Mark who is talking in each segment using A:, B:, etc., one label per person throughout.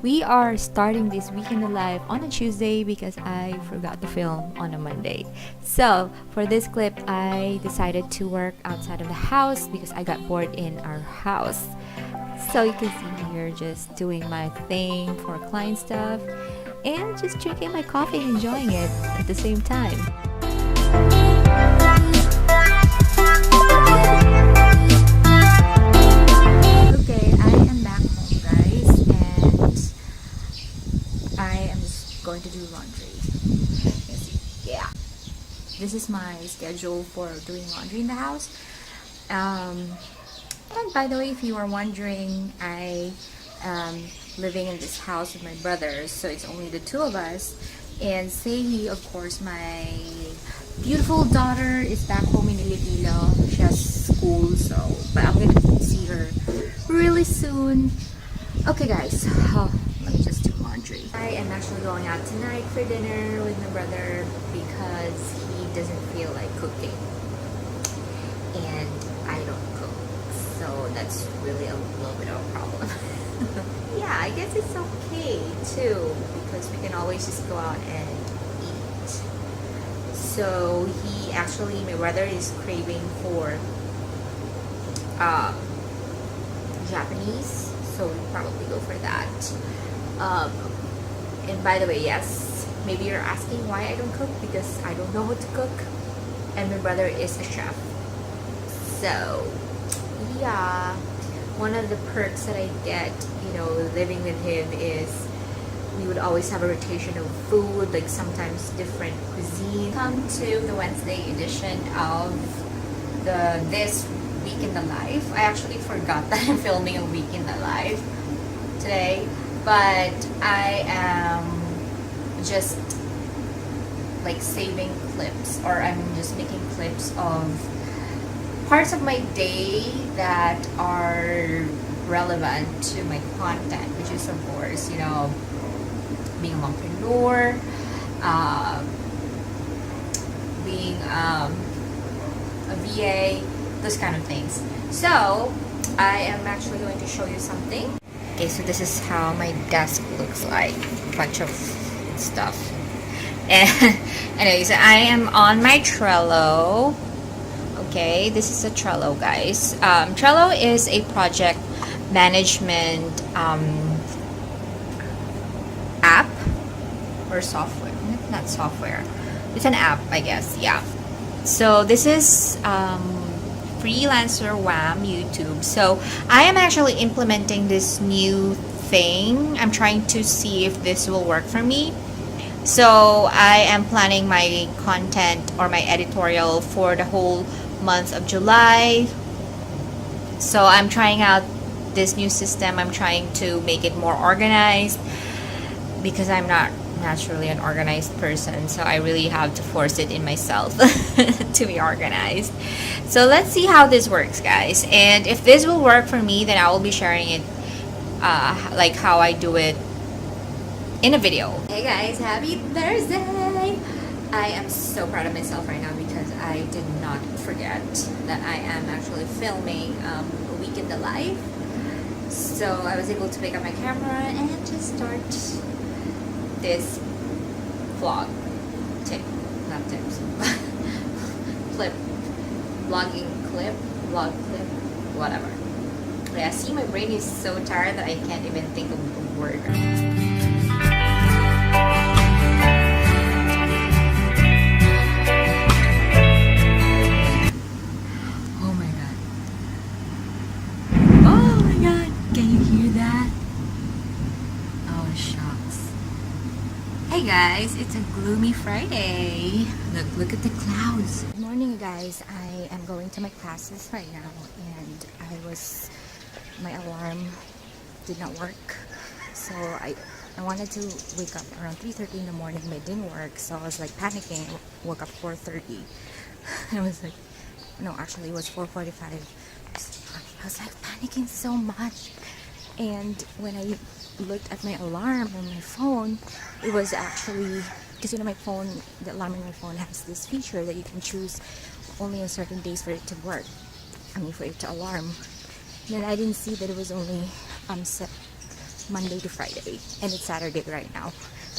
A: We are starting this week in the life on a Tuesday because I forgot to film on a Monday. So for this clip, I decided to work outside of the house because I got bored in our house. So you can see me here just doing my thing for client stuff and just drinking my coffee and enjoying it at the same time. Okay, I am back home, guys, and I am just going to do laundry. Yeah, this is my schedule for doing laundry in the house. And by the way, if you are wondering, I am living in this house with my brothers, so it's only the two of us. And Sehi, of course, my beautiful daughter, is back home in Iloilo. She has school, so but I'm gonna see her really soon. Okay, guys, let me just do laundry. I am actually going out tonight for dinner with my brother because he doesn't feel like cooking, and I don't cook, so that's really a little bit of a problem. Yeah, I guess it's okay too because we can always just go out and eat. So my brother is craving for Japanese, so we'll probably go for that. And by the way, yes, maybe you're asking why I don't cook, because I don't know how to cook and my brother is a chef. So yeah, one of the perks that I get, living with him is we would always have a rotation of food, like sometimes different cuisine. Come to the Wednesday edition of this week in the life. I actually forgot that I'm filming a week in the life today, but I am just like saving clips, or I'm just making clips of parts of my day that are relevant to my content, which is of course, being a mompreneur, being a VA, those kind of things. So I am actually going to show you something. Okay, so this is how my desk looks like, a bunch of stuff. And anyways, I am on my Trello. Okay, this is a Trello, guys. Trello is a project management app or software. Not software. It's an app, I guess. Yeah. So this is Freelancer WAHM YouTube. So I am actually implementing this new thing. I'm trying to see if this will work for me. So I am planning my content or my editorial for the whole month of July. So I'm trying out this new system. I'm trying to make it more organized because I'm not naturally an organized person, so I really have to force it in myself to be organized. So let's see how this works, guys, and if this will work for me, then I will be sharing it like how I do it in a video. Hey guys, happy Thursday! I am so proud of myself right now because I did not forget that I am actually filming a week in the life. So I was able to pick up my camera and just start this vlog. Not tips. Vlog clip, whatever. Yeah, see, my brain is so tired that I can't even think of the word. Hey guys, it's a gloomy Friday. Look at the clouds. Good morning, guys. I am going to my classes right now, and my alarm did not work, so I wanted to wake up around 3:30 in the morning, but it didn't work. So I was like panicking. I woke up 4:30. I was like, no, actually it was 4:45. I was like panicking so much, and when I looked at my alarm on my phone, it was actually, because my phone, the alarm in my phone has this feature that you can choose only on certain days for it to work. for it to alarm. Then I didn't see that it was only set Monday to Friday, and it's Saturday right now.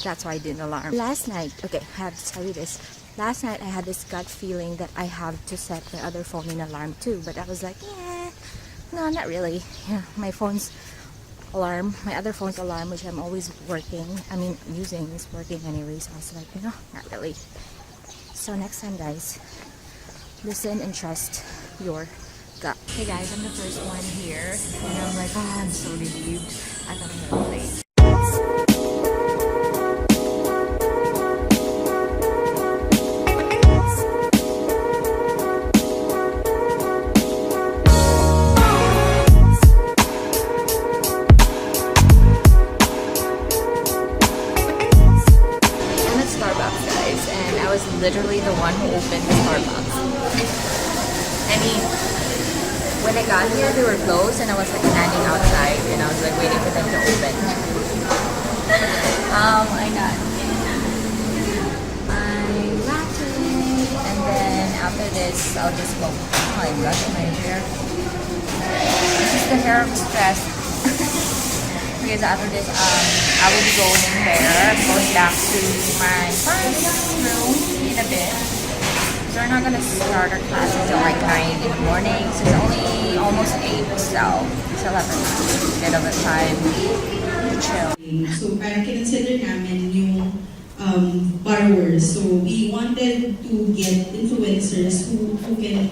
A: That's why I did an alarm. Last night, okay, I have to tell you this. Last night I had this gut feeling that I have to set my other phone in alarm too, but I was like, yeah, no, not really. Yeah, my phone's alarm, my other phone's alarm, which I'm always using, is working anyway. So I was like, not really. So next time, guys, listen and trust your gut. Hey guys, I'm the first one here, and I'm like, oh, I'm so relieved. I thought I was late. Literally the one who opened Starbucks. I mean, when I got here, they were closed, and I was like standing outside, and I was like waiting for them to open. I got my latte, and then after this, I'll just go. Oh my gosh, my hair. This is the hair of stress. Because after this, I will be going back to my friend's room in a bit. So we're not gonna start our class until like 9 in the morning. So it's only almost 8, so still have a bit of a time to chill.
B: So parang kinonsider namin yung borrowers. So we wanted to get influencers who can